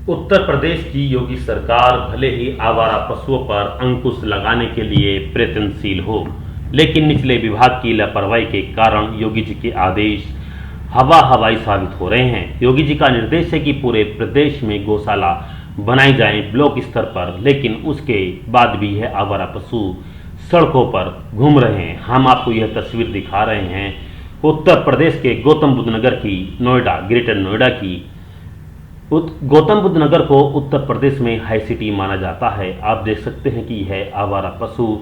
उत्तर प्रदेश की योगी सरकार भले ही आवारा पशुओं पर अंकुश लगाने के लिए प्रयत्नशील हो, लेकिन निचले विभाग की लापरवाही के कारण योगी जी के आदेश हवा हवाई साबित हो रहे हैं। योगी जी का निर्देश है कि पूरे प्रदेश में गौशाला बनाई जाए ब्लॉक स्तर पर, लेकिन उसके बाद भी यह आवारा पशु सड़कों पर घूम रहे हैं। हम आपको यह तस्वीर दिखा रहे हैं उत्तर प्रदेश के गौतम बुद्ध नगर की, नोएडा, ग्रेटर नोएडा की। गौतम बुद्ध नगर को उत्तर प्रदेश में हाई सिटी माना जाता है। आप देख सकते हैं कि यह आवारा पशु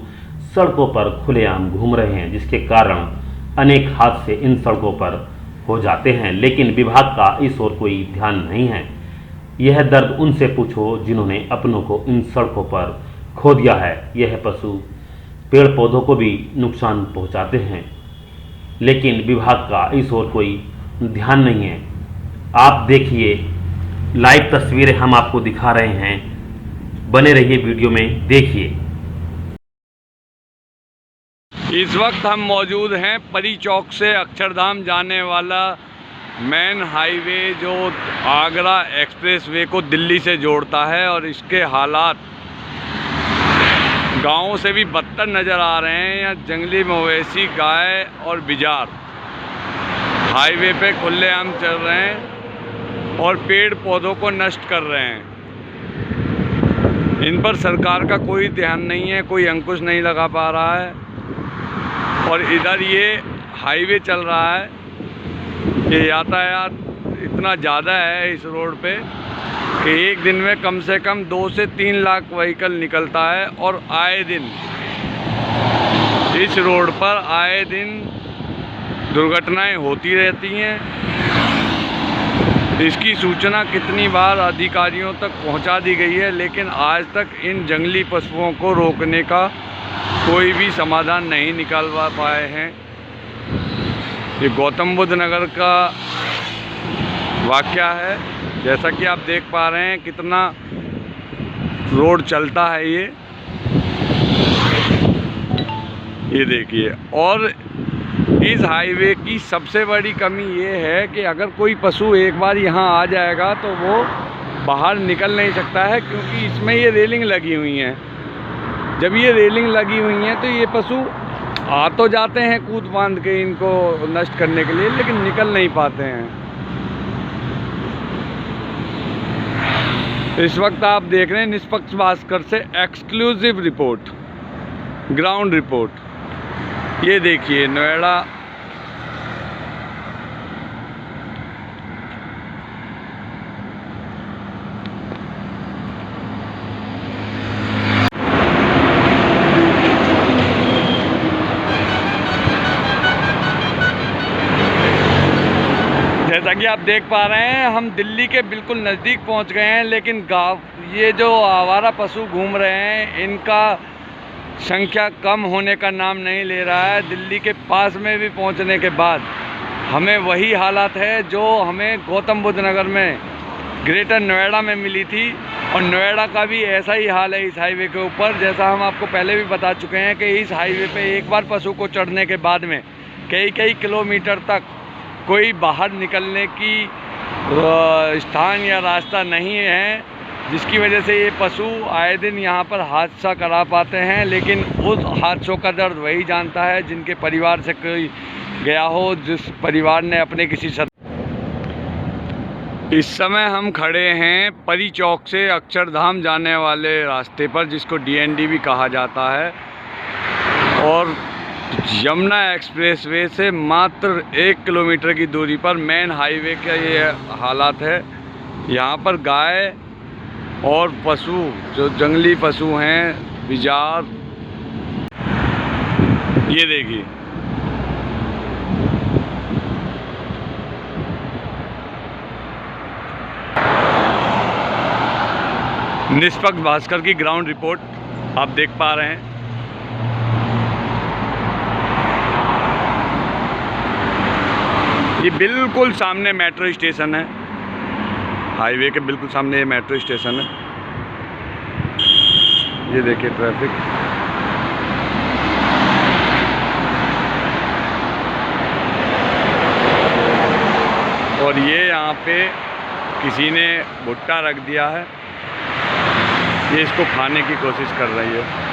सड़कों पर खुलेआम घूम रहे हैं, जिसके कारण अनेक हादसे इन सड़कों पर हो जाते हैं, लेकिन विभाग का इस ओर कोई ध्यान नहीं है। यह दर्द उनसे पूछो जिन्होंने अपनों को इन सड़कों पर खो दिया है। यह पशु पेड़ पौधों को भी नुकसान पहुंचाते हैं, लेकिन विभाग का इस ओर कोई ध्यान नहीं है। आप देखिए, लाइव तस्वीरें हम आपको दिखा रहे हैं, बने रहिए वीडियो में, देखिए। इस वक्त हम मौजूद हैं परी चौक से अक्षरधाम जाने वाला मेन हाईवे जो आगरा एक्सप्रेस वे को दिल्ली से जोड़ता है, और इसके हालात गाँव से भी बदतर नज़र आ रहे हैं। यहाँ जंगली मवेशी, गाय और बिजार हाईवे पे खुलेआम चल रहे हैं और पेड़ पौधों को नष्ट कर रहे हैं। इन पर सरकार का कोई ध्यान नहीं है, कोई अंकुश नहीं लगा पा रहा है। और इधर ये हाईवे चल रहा है, ये यातायात इतना ज़्यादा है इस रोड पे कि एक दिन में कम से कम 2 से 3 लाख व्हीकल निकलता है, और आए दिन इस रोड पर आए दिन दुर्घटनाएं होती रहती हैं। इसकी सूचना कितनी बार अधिकारियों तक पहुंचा दी गई है, लेकिन आज तक इन जंगली पशुओं को रोकने का कोई भी समाधान नहीं निकालवा पाए हैं। ये गौतम बुद्ध नगर का वाकया है। जैसा कि आप देख पा रहे हैं कितना रोड चलता है ये देखिए। और इस हाईवे की सबसे बड़ी कमी ये है कि अगर कोई पशु एक बार यहाँ आ जाएगा तो वो बाहर निकल नहीं सकता है, क्योंकि इसमें ये रेलिंग लगी हुई हैं। जब ये रेलिंग लगी हुई हैं तो ये पशु आ तो जाते हैं कूद बांध के इनको नष्ट करने के लिए, लेकिन निकल नहीं पाते हैं। इस वक्त आप देख रहे हैं निष्पक्ष भास्कर से एक्सक्लूसिव रिपोर्ट, ग्राउंड रिपोर्ट। ये देखिए नोएडा, जैसा कि आप देख पा रहे हैं हम दिल्ली के बिल्कुल नज़दीक पहुंच गए हैं, लेकिन गाँव ये जो आवारा पशु घूम रहे हैं इनका संख्या कम होने का नाम नहीं ले रहा है। दिल्ली के पास में भी पहुंचने के बाद हमें वही हालत है जो हमें गौतम बुद्ध नगर में, ग्रेटर नोएडा में मिली थी। और नोएडा का भी ऐसा ही हाल है इस हाईवे के ऊपर। जैसा हम आपको पहले भी बता चुके हैं कि इस हाईवे पे एक बार पशु को चढ़ने के बाद में कई किलोमीटर तक कोई बाहर निकलने की स्थान या रास्ता नहीं है, जिसकी वजह से ये पशु आए दिन यहाँ पर हादसा करा पाते हैं। लेकिन उस हादसों का दर्द वही जानता है जिनके परिवार से कोई गया हो, जिस परिवार ने अपने किसी इस समय हम खड़े हैं परी चौक से अक्षरधाम जाने वाले रास्ते पर, जिसको डीएनडी भी कहा जाता है। और यमुना एक्सप्रेसवे से मात्र 1 किलोमीटर की दूरी पर मेन हाईवे का ये हालात है। यहाँ पर गाय और पशु, जो जंगली पशु हैं, बिजार, ये देखिए। निष्पक्ष भास्कर की ग्राउंड रिपोर्ट आप देख पा रहे हैं। ये बिल्कुल सामने मेट्रो स्टेशन है, हाईवे के बिल्कुल सामने ये मेट्रो स्टेशन है। ये देखिए ट्रैफिक। और ये यहाँ पे किसी ने भुट्टा रख दिया है, ये इसको खाने की कोशिश कर रही है।